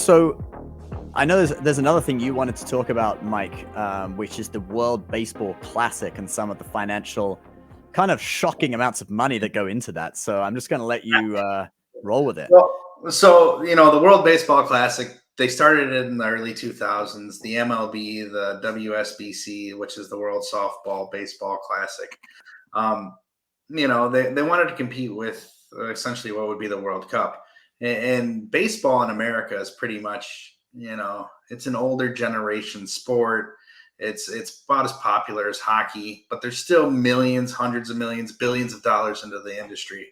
So I know there's another thing you wanted to talk about, Mike, which is the World Baseball Classic and some of the financial kind of shocking amounts of money that go into that. So I'm just going to let you roll with it. So the World Baseball Classic, they started it in the early 2000s. The MLB, the WSBC, which is the World Softball Baseball Classic. They wanted to compete with essentially what would be the World Cup. And baseball in America is pretty much, it's an older generation sport. It's about as popular as hockey, but there's still millions, hundreds of millions, billions of dollars into the industry.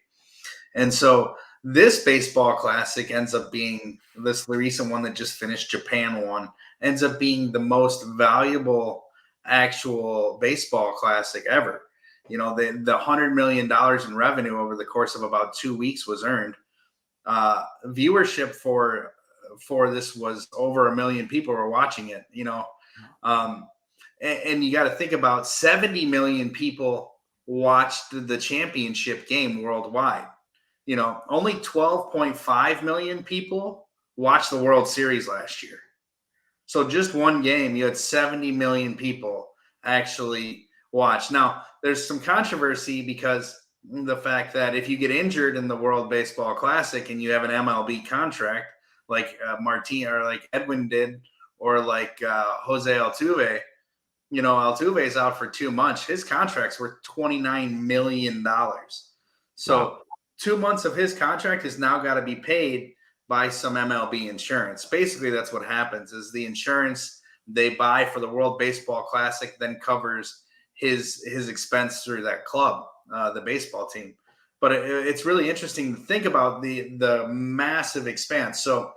And so this baseball classic ends up being, this recent one that just finished, Japan one, ends up being the most valuable actual baseball classic ever. The $100 million in revenue over the course of about 2 weeks was earned. Viewership for this was over 1 million people were watching it, and you got to think about 70 million people watched the championship game worldwide. Only 12.5 million people watched the World Series last year. So just one game, you had 70 million people actually watch. Now, there's some controversy because the fact that if you get injured in the World Baseball Classic and you have an MLB contract, like Martin or like Edwin did, or like Jose Altuve, Altuve's out for 2 months. His contract's worth $29 million. So wow. 2 months of his contract has now got to be paid by some MLB insurance. Basically, that's what happens is the insurance they buy for the World Baseball Classic then covers his expense through that club, the baseball team. But it's really interesting to think about the massive expanse. So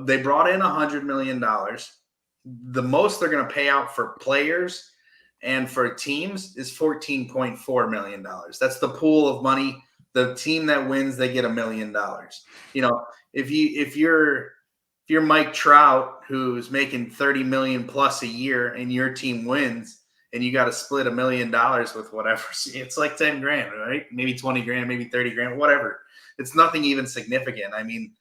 they brought in $100 million. The most they're going to pay out for players and for teams is $14.4 million. That's the pool of money. The team that wins, they get $1 million. If you're Mike Trout, who's making 30 million plus a year, and your team wins, and you got to split $1 million with whatever, it's like 10 grand, right? Maybe 20 grand, maybe 30 grand, whatever. It's nothing even significant. I mean,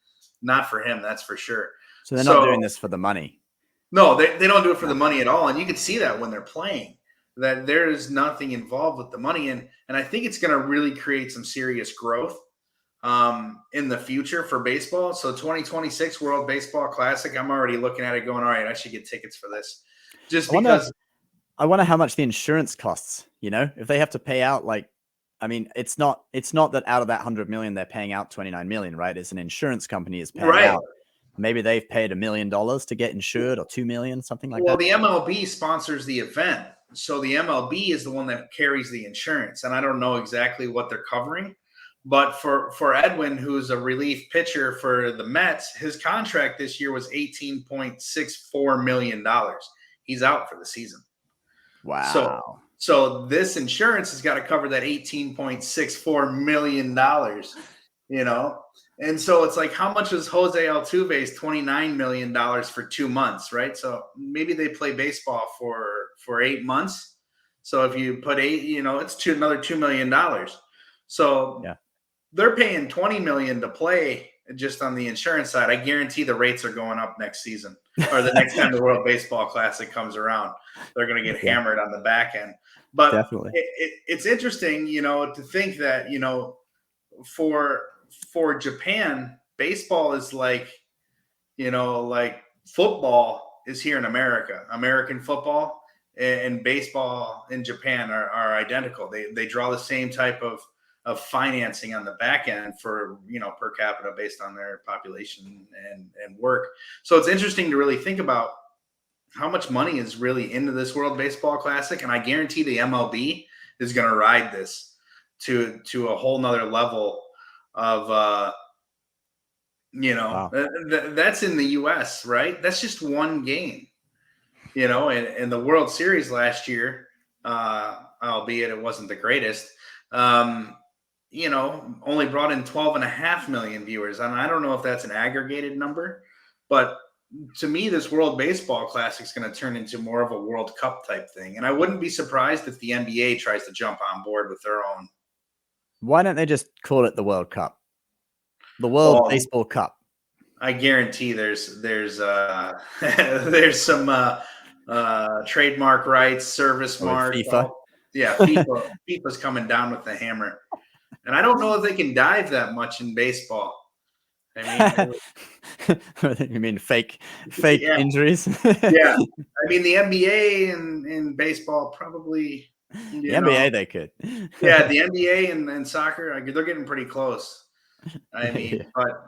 not for him, that's for sure. So they're not doing this for the money. No, they don't do it for the money at all. And you can see that when they're playing, that there is nothing involved with the money. And I think it's going to really create some serious growth in the future for baseball. So 2026 World Baseball Classic, I'm already looking at it going, all right, I should get tickets for this. Just because I wonder how much the insurance costs, if they have to pay out, it's not that out of that 100 million, they're paying out 29 million, right? It's an insurance company is paying out. Maybe they've paid $1 million to get insured, or 2 million, something like that. Well, the MLB sponsors the event. So the MLB is the one that carries the insurance. And I don't know exactly what they're covering. But for Edwin, who's a relief pitcher for the Mets, his contract this year was $18.64 million. He's out for the season. Wow. So this insurance has got to cover that $18.64 million, And so it's like, how much is Jose Altuve's $29 million for 2 months, right? So maybe they play baseball for 8 months. So if you put it's another $2 million. So yeah. They're paying $20 million to play just on the insurance side. I guarantee the rates are going up next season, or the next time the World Baseball Classic comes around. They're going to get hammered on the back end. But definitely, it's interesting, to think that for Japan, baseball is like football is here in America. American football and baseball in Japan are identical. They draw the same type of financing on the back end for, per capita based on their population and work. So it's interesting to really think about how much money is really into this World Baseball Classic. And I guarantee the MLB is going to ride this to a whole nother level of, wow. That's in the US, right? That's just one game, and the World Series last year, albeit it wasn't the greatest, only brought in 12.5 million viewers. And I don't know if that's an aggregated number, but to me, this World Baseball Classic is going to turn into more of a World Cup type thing. And I wouldn't be surprised if the NBA tries to jump on board with their own. Why don't they just call it the World Cup? The World Baseball Cup. I guarantee there's there's some trademark rights, service Or with mark. FIFA. Yeah, FIFA's coming down with the hammer. And I don't know if they can dive that much in baseball. I mean, You mean fake yeah, injuries? yeah. I mean, the NBA and baseball probably, The NBA they could. yeah, the NBA and soccer, they're getting pretty close. I Yeah. mean, but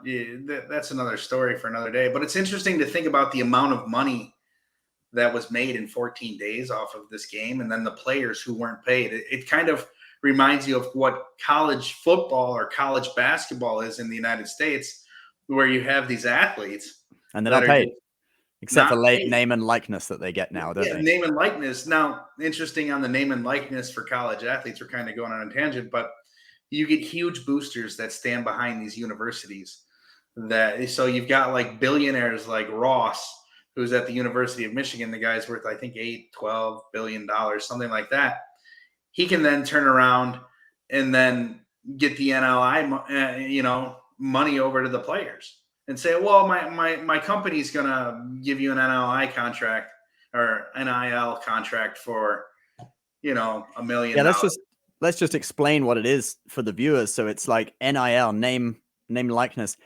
that's another story for another day. But it's interesting to think about the amount of money that was made in 14 days off of this game, and then the players who weren't paid. It kind of reminds you of what college football or college basketball is in the United States, where you have these athletes And they're that not are paid, just except for not paid. name and likeness that they get now, don't Yeah, they? name and likeness. Now, interesting on the name and likeness for college athletes, we're kind of going on a tangent, but you get huge boosters that stand behind these universities. That so you've got like billionaires like Ross, who's at the University of Michigan. The guy's worth, I think, $8-12 billion, something like that. He can then turn around and then get the NLI, money over to the players and say, well, my company's going to give you an NLI contract or NIL contract for, $1 million. Yeah, let's just explain what it is for the viewers. So it's like NIL, name likeness.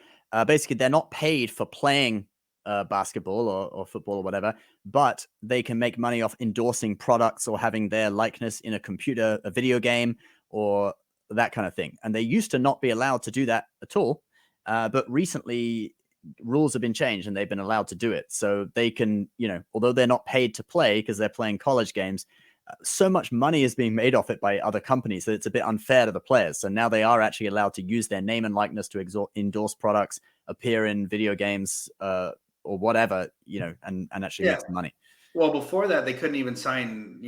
Basically, they're not paid for playing basketball or football or whatever, but they can make money off endorsing products or having their likeness in a video game, or that kind of thing. And they used to not be allowed to do that at all, but recently rules have been changed and they've been allowed to do it. So they can, although they're not paid to play because they're playing college games, so much money is being made off it by other companies that it's a bit unfair to the players. So now they are actually allowed to use their name and likeness to endorse products, appear in video games, or whatever, and actually make some money. Well, before that, they couldn't even sign,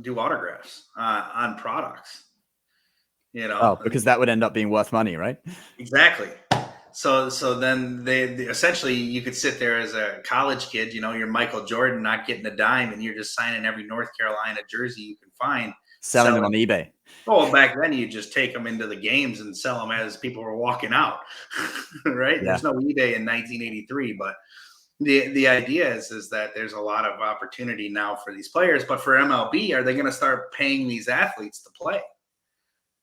do autographs on products. Oh, because that would end up being worth money, right? Exactly. So then they essentially, you could sit there as a college kid, you're Michael Jordan, not getting a dime, and you're just signing every North Carolina jersey you can find, selling them on eBay. Oh, back then you just take them into the games and sell them as people were walking out, right? Yeah. There's no eBay in 1983, but the idea is that there's a lot of opportunity now for these players. But for MLB, are they going to start paying these athletes to play?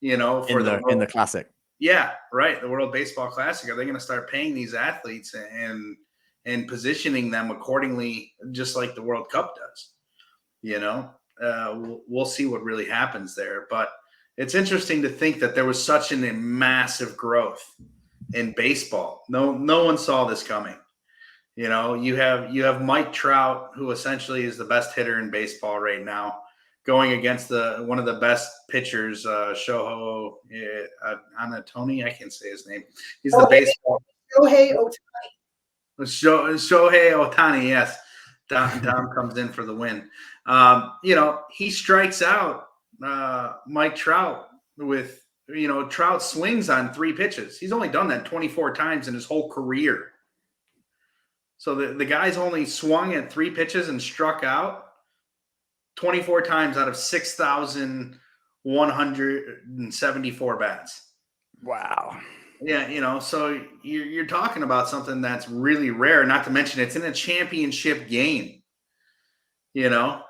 For in the Classic. Yeah, right. The World Baseball Classic. Are they going to start paying these athletes and positioning them accordingly, just like the World Cup does? We'll see what really happens there. But it's interesting to think that there was such a massive growth in baseball. No one saw this coming. You have Mike Trout, who essentially is the best hitter in baseball right now, going against one of the best pitchers, Shohei Ohtani. I can't say his name. He's the baseball. Shohei Ohtani. Shohei Ohtani, yes. Dom comes in for the win. He strikes out Mike Trout with, Trout swings on 3 pitches. He's only done that 24 times in his whole career. So the guy's only swung at 3 pitches and struck out 24 times out of 6,174 bats. Wow. Yeah, so you're talking about something that's really rare, not to mention it's in a championship game. I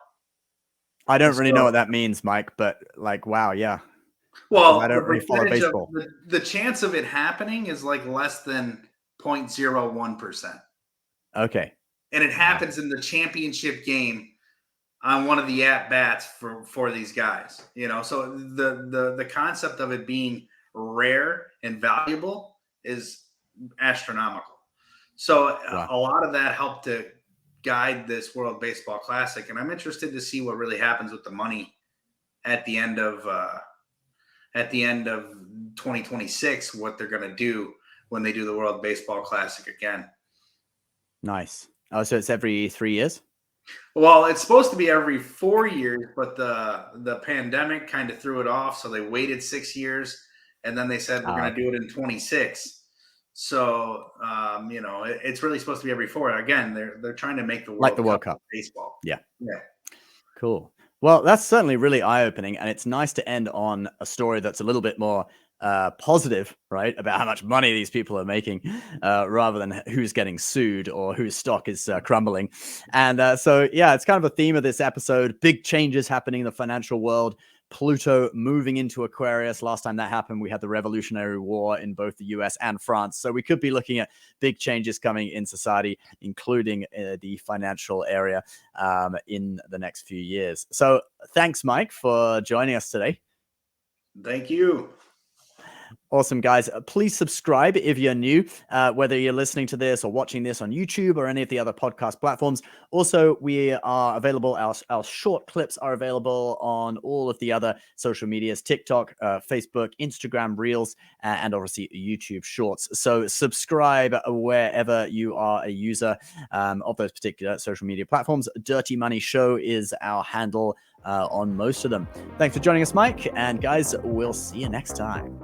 don't really know what that means, Mike, but wow, yeah. Well, I don't really follow baseball. The chance of it happening is like less than 0.01%. Okay. And it happens in the championship game on one of the at-bats for these guys, so the concept of it being rare and valuable is astronomical. So wow. A lot of that helped to guide this World Baseball Classic, and I'm interested to see what really happens with the money at the end of 2026, what they're going to do when they do the World Baseball Classic again. Nice. Oh, so it's every 3 years? Well, it's supposed to be every 4 years, but the pandemic kind of threw it off. So they waited 6 years, and then they said we're going to do it in 26. So it's really supposed to be every 4. Again, they're trying to make the World Cup baseball. Yeah. Cool. Well, that's certainly really eye-opening, and it's nice to end on a story that's a little bit more positive, right, about how much money these people are making, rather than who's getting sued or whose stock is crumbling. And so, yeah, it's kind of a theme of this episode. Big changes happening in the financial world. Pluto moving into Aquarius. Last time that happened, we had the Revolutionary War in both the US and France. So we could be looking at big changes coming in society, including the financial area, in the next few years. So thanks, Mike, for joining us today. Thank you. Awesome, guys. Please subscribe if you're new, whether you're listening to this or watching this on YouTube or any of the other podcast platforms. Also, we are available, our short clips are available on all of the other social medias, TikTok, Facebook, Instagram Reels, and obviously YouTube Shorts. So subscribe wherever you are a user of those particular social media platforms. Dirty Money Show is our handle on most of them. Thanks for joining us, Mike. And guys, we'll see you next time.